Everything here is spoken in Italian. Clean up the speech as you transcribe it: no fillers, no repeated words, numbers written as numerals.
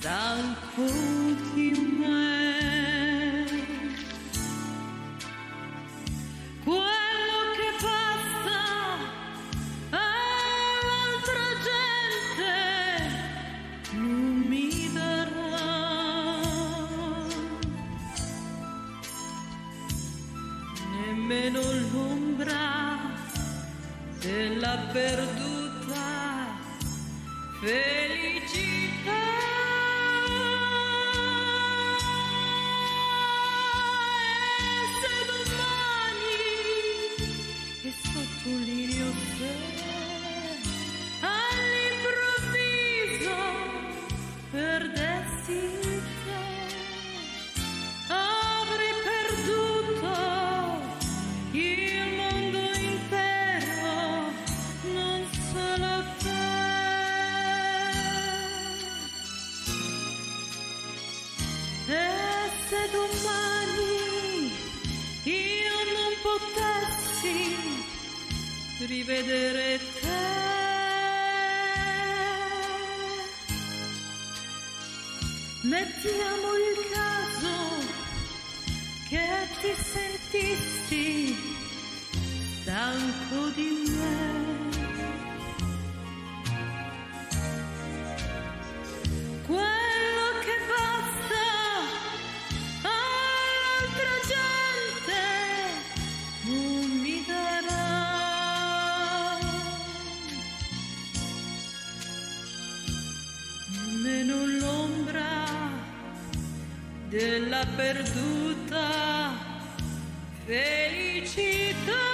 stanco di me. Quello che passa all'altra gente non mi darà nemmeno l'ombra della perduta felicità. E se domani, e sottolineo se, all'improvviso perdessi te, avrei perduto il mondo intero, non solo te. E se domani io non potessi rivedere te, mettiamo il caso che ti sentissi stanco di me. Quello che basta all'altra gente non mi darà nemmeno l'ombra della perduta felicità.